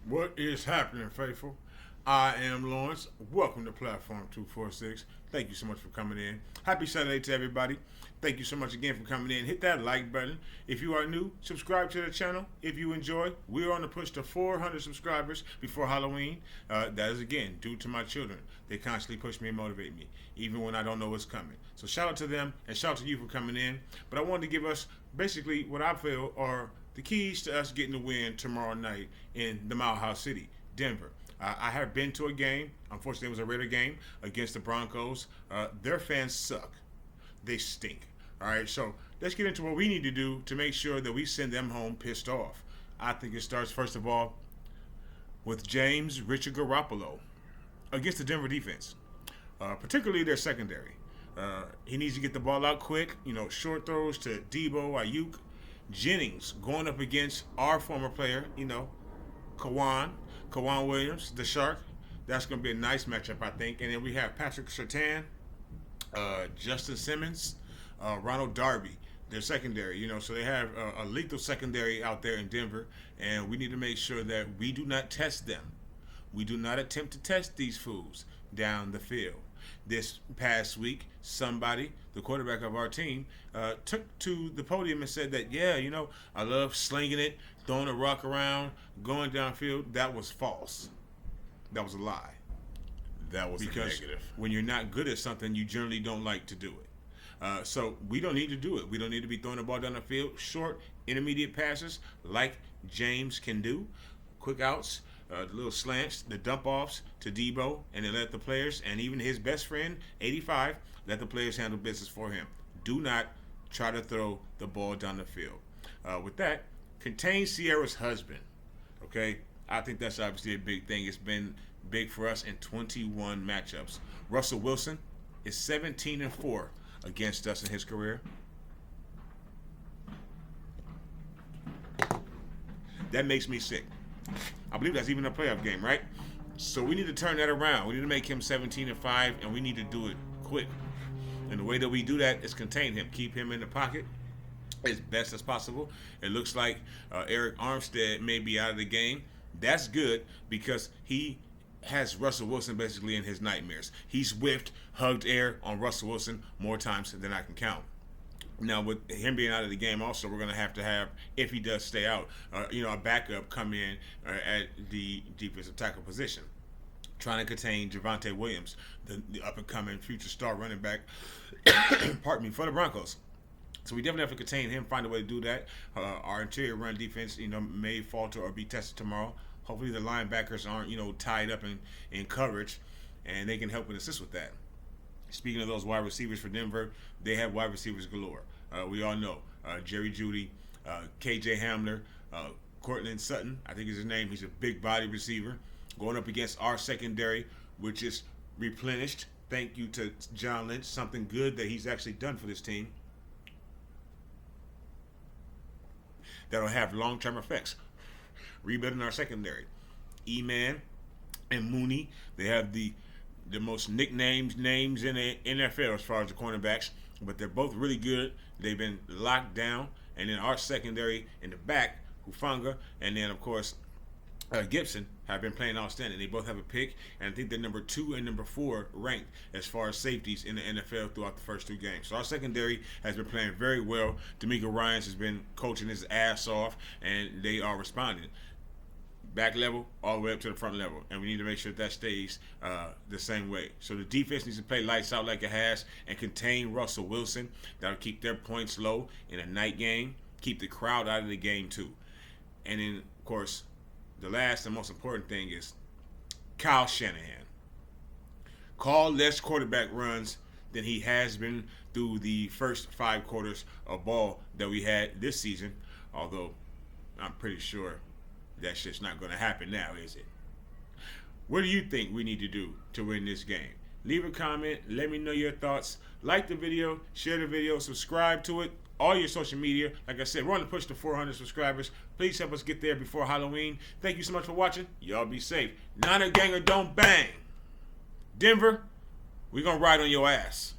What is happening, faithful? I am Lawrence. Welcome to Platform 246. Thank you so much for coming in. Happy Saturday to everybody. Thank you so much again for coming in. Hit that like button. If you are new, subscribe to the channel. If you enjoy, we're on the push to 400 subscribers before Halloween. That is, again, due to my children. They constantly push me and motivate me, even when I don't know what's coming. So shout out to them and shout out to you for coming in. But I wanted to give us basically what I feel are the keys to us getting the win tomorrow night in the Mile High City, Denver. I have been to a game. Unfortunately, it was a Raider game against the Broncos. Their fans suck. They stink. All right, so let's get into what we need to do to make sure that we send them home pissed off. I think it starts, first of all, with James Richard Garoppolo against the Denver defense, particularly their secondary. He needs to get the ball out quick, short throws to Debo, Ayuk, Jennings going up against our former player, Kawan Williams, the Shark. That's going to be a nice matchup, I think. And then we have Patrick Surtain, Justin Simmons, Ronald Darby, their secondary. So they have a lethal secondary out there in Denver, and we need to make sure that we do not test them. We do not attempt to test these fools down the field. This past week, somebody, the quarterback of our team, took to the podium and said that, I love slinging it, throwing a rock around, going downfield. That was false. That was a lie. That was because a negative. When you're not good at something, you generally don't like to do it. So we don't need to do it. We don't need to be throwing the ball down the field. Short, intermediate passes like James can do. Quick outs. The little slants, the dump offs to Debo, and then let the players, and even his best friend, 85, let the players handle business for him. Do not try to throw the ball down the field. With that, contain Sierra's husband. Okay? I think that's obviously a big thing. It's been big for us in 21 matchups. Russell Wilson is 17-4 against us in his career. That makes me sick. I believe that's even a playoff game, right? So we need to turn that around. We need to make him 17-5, and we need to do it quick. And the way that we do that is contain him, keep him in the pocket as best as possible. It looks like Eric Armstead may be out of the game. That's good because he has Russell Wilson basically in his nightmares. He's whiffed, hugged air on Russell Wilson more times than I can count. Now, with him being out of the game, also, we're going to have, if he does stay out, a backup come in at the defensive tackle position, trying to contain Javonte Williams, the up-and-coming future star running back, pardon me, for the Broncos. So we definitely have to contain him, find a way to do that. Our interior run defense, may falter or be tested tomorrow. Hopefully the linebackers aren't, tied up in coverage, and they can help and assist with that. Speaking of those wide receivers for Denver, they have wide receivers galore. We all know Jerry Jeudy, KJ Hamler, Cortland Sutton, I think is his name. He's a big body receiver going up against our secondary, which is replenished. Thank you to John Lynch, something good that he's actually done for this team that'll have long-term effects. Rebuilding our secondary. E-Man and Mooney, they have the most nicknames names in the NFL as far as the cornerbacks, but they're both really good. They've been locked down, and then our secondary in the back, Hufanga, and then of course Gibson have been playing outstanding. They both have a pick, and I think they're number 2 and number 4 ranked as far as safeties in the NFL throughout the first 2 games. So our secondary has been playing very well. D'Amico Ryans has been coaching his ass off, and they are responding. Back level all the way up to the front level, and we need to make sure that stays the same way. So the defense needs to play lights out like it has and contain Russell Wilson. That'll keep their points low in a night game, keep the crowd out of the game too. And then, of course, the last and most important thing is Kyle Shanahan. Call less quarterback runs than he has been through the first 5 quarters of ball that we had this season, although I'm pretty sure that shit's not going to happen now, is it? What do you think we need to do to win this game? Leave a comment. Let me know your thoughts. Like the video. Share the video. Subscribe to it. All your social media. Like I said, we're on the push to 400 subscribers. Please help us get there before Halloween. Thank you so much for watching. Y'all be safe. Niner Ganger don't bang. Denver, we're going to ride on your ass.